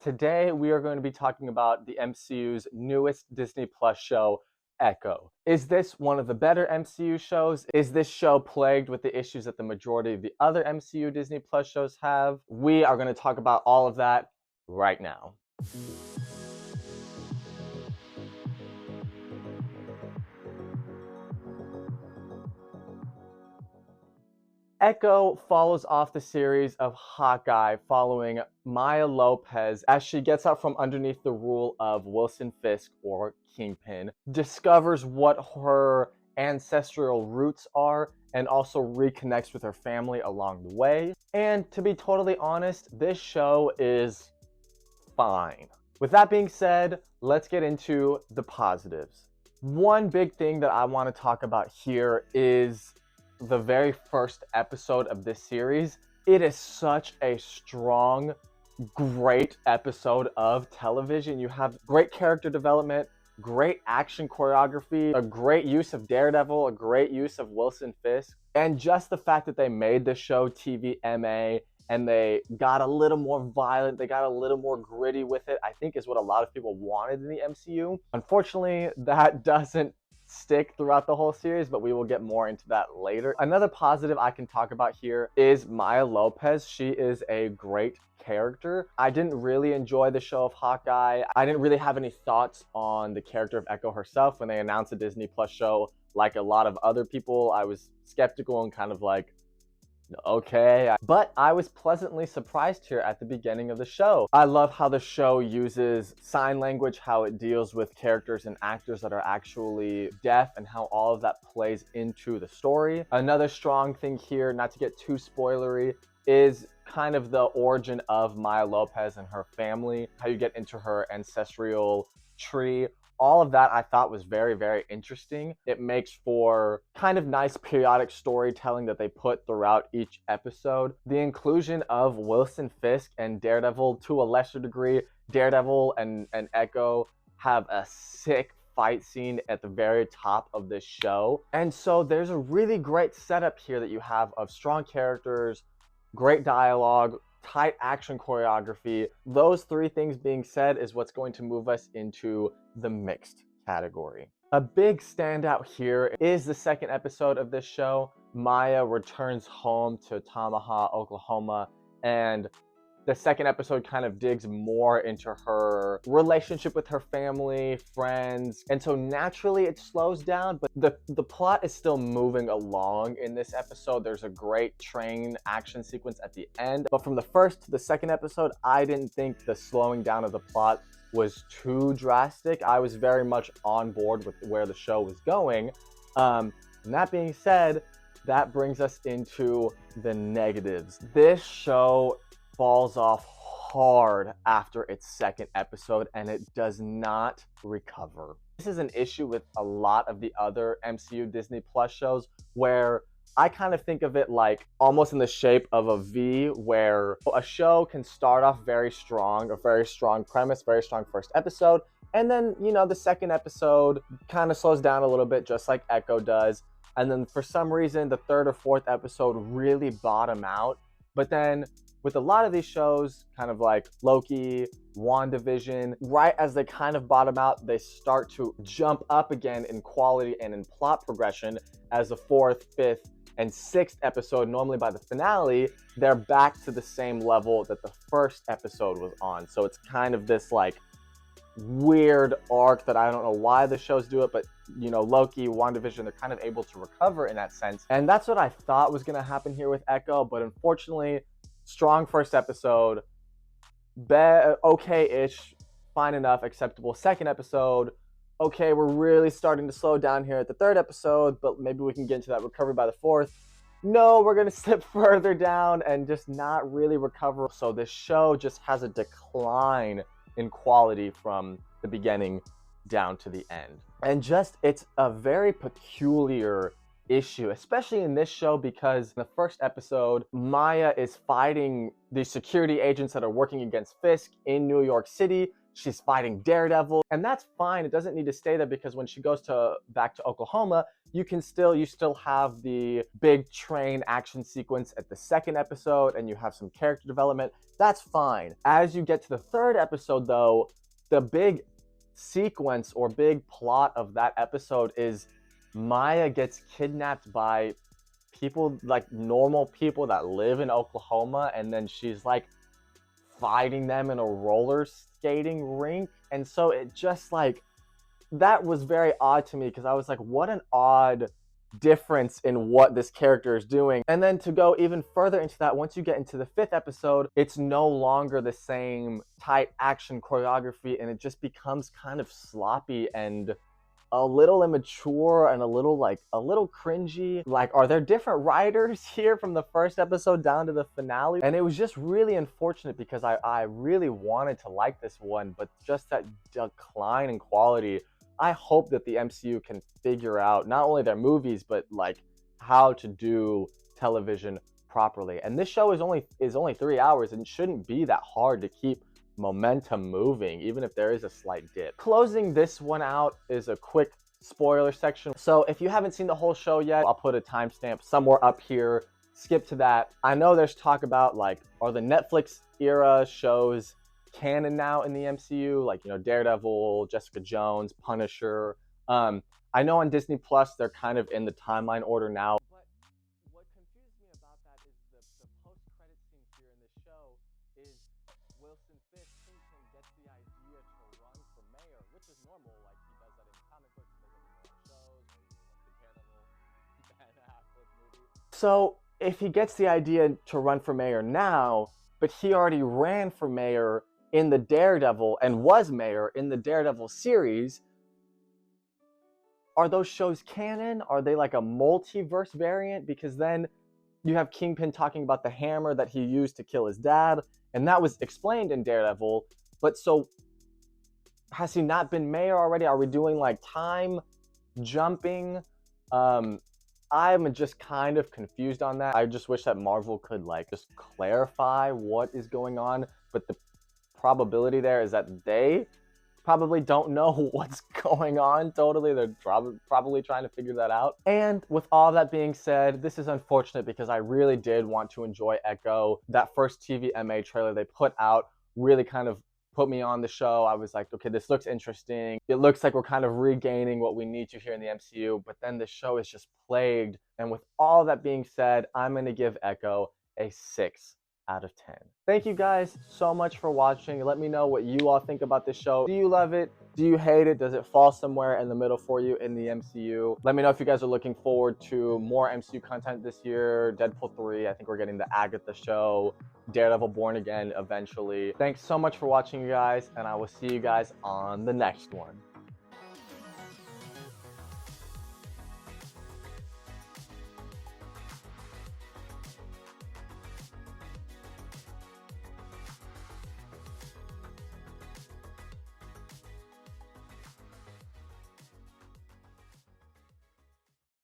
Today, we are going to be talking about the MCU's newest Disney Plus show, Echo. Is this one of the better MCU shows? Is this show plagued with the issues that the majority of the other MCU Disney Plus shows have? We are going to talk about all of that right now. Echo follows off the series of Hawkeye following Maya Lopez as she gets out from underneath the rule of Wilson Fisk, or Kingpin, discovers what her ancestral roots are, and also reconnects with her family along the way. And to be totally honest, this show is fine. With that being said, let's get into the positives. One big thing that I want to talk about here is the very first episode of this series. It is such a strong, great episode of television. You have great character development, great action choreography, a great use of Daredevil, a great use of Wilson Fisk, and just the fact that they made the show TVMA and they got a little more violent, they got a little more gritty with it, I think is what a lot of people wanted in the MCU. Unfortunately, that doesn't stick throughout the whole series, but we will get more into that later. Another positive I can talk about here is Maya Lopez. She is a great character. I didn't really enjoy the show of Hawkeye. I didn't really have any thoughts on the character of Echo herself when they announced a Disney Plus show. Like a lot of other people, I was skeptical and kind of like, okay, but I was pleasantly surprised here at the beginning of the show. I love how the show uses sign language, how it deals with characters and actors that are actually deaf, and how all of that plays into the story. Another strong thing here, not to get too spoilery, is kind of the origin of Maya Lopez and her family, how you get into her ancestral tree. All of that I thought was very, very interesting. It makes for kind of nice periodic storytelling that they put throughout each episode. The inclusion of Wilson Fisk and Daredevil, to a lesser degree, Daredevil and Echo have a sick fight scene at the very top of this show. And so there's a really great setup here that you have of strong characters, great dialogue, tight action choreography. Those three things being said is what's going to move us into the mixed category. A big standout here is the second episode of this show. Maya returns home to Tamaha, Oklahoma, and the second episode kind of digs more into her relationship with her family, friends, and so naturally it slows down, but the plot is still moving along in this episode. There's a great train action sequence at the end, but from the first to the second episode, I didn't think the slowing down of the plot was too drastic. I was very much on board with where the show was going. And that being said, that brings us into the negatives. This show falls off hard after its second episode, and it does not recover. This is an issue with a lot of the other MCU Disney Plus shows, where I kind of think of it like almost in the shape of a V, where a show can start off very strong, a very strong premise, very strong first episode, and then, the second episode kind of slows down a little bit, just like Echo does, and then for some reason, the third or fourth episode really bottom out. But then with a lot of these shows, kind of like Loki, WandaVision, right as they kind of bottom out, they start to jump up again in quality and in plot progression as the fourth, fifth, and sixth episode, normally by the finale, they're back to the same level that the first episode was on. So it's kind of this like weird arc that I don't know why the shows do it, but Loki, WandaVision, they're kind of able to recover in that sense. And that's what I thought was going to happen here with Echo, but unfortunately, strong first episode, okay-ish, fine enough, acceptable. Second episode, okay, we're really starting to slow down here at the third episode, but maybe we can get into that recovery by the fourth. No, we're going to slip further down and just not really recover. So this show just has a decline in quality from the beginning down to the end. And just, it's a very peculiar issue, especially in this show, because in the first episode, Maya is fighting the security agents that are working against Fisk in New York City. She's fighting Daredevil, and that's fine. It doesn't need to stay there, because when she goes back to Oklahoma, you still have the big train action sequence at the second episode, and you have some character development. That's fine. As you get to the third episode, though, the big sequence or big plot of that episode is Maya gets kidnapped by people, like normal people that live in Oklahoma, and then she's like fighting them in a roller skating rink. And so it just like, that was very odd to me, because I was like, what an odd difference in what this character is doing. And then to go even further into that, once you get into the fifth episode, it's no longer the same tight action choreography, and it just becomes kind of sloppy and a little immature and a little cringy. Like, are there different writers here from the first episode down to the finale? And it was just really unfortunate, because I really wanted to like this one, but just that decline in quality. I hope that the MCU can figure out not only their movies, but like how to do television properly. And this show is only 3 hours, and it shouldn't be that hard to keep momentum moving, even if there is a slight dip. Closing this one out is a quick spoiler section. So if you haven't seen the whole show yet, I'll put a timestamp somewhere up here. Skip to that. I know there's talk about like, are the Netflix era shows canon now in the MCU? Like, you know, Daredevil, Jessica Jones, Punisher. I know on Disney Plus they're kind of in the timeline order now. But what confused me about that is the post-credit scene here in this show is Wilson Fisk, Kingpin, gets the idea to run for mayor, which is normal. Like, he does that in comic books, he does that in shows, maybe like the Daredevil, Ben Affleck movie. So if he gets the idea to run for mayor now, but he already ran for mayor in the Daredevil and was mayor in the Daredevil series, are those shows canon? Are they like a multiverse variant? Because then you have Kingpin talking about the hammer that he used to kill his dad, and that was explained in Daredevil. But so, has he not been mayor already? Are we doing like time jumping? I'm just kind of confused on that. I just wish that Marvel could like just clarify what is going on. But the probability there is that they probably don't know what's going on totally. They're probably trying to figure that out. And with all that being said, this is unfortunate, because I really did want to enjoy Echo. That first TVMA trailer they put out really kind of put me on the show. I was like, okay, this looks interesting. It looks like we're kind of regaining what we need to here in the MCU, but then the show is just plagued. And with all that being said, I'm going to give Echo a 6 out of 10. Thank you guys so much for watching. Let me know what you all think about this show. Do you love it? Do you hate it? Does it fall somewhere in the middle for you in the MCU? Let me know if you guys are looking forward to more MCU content this year. Deadpool 3, I think we're getting the Agatha show. Daredevil Born Again eventually. Thanks so much for watching, you guys, and I will see you guys on the next one.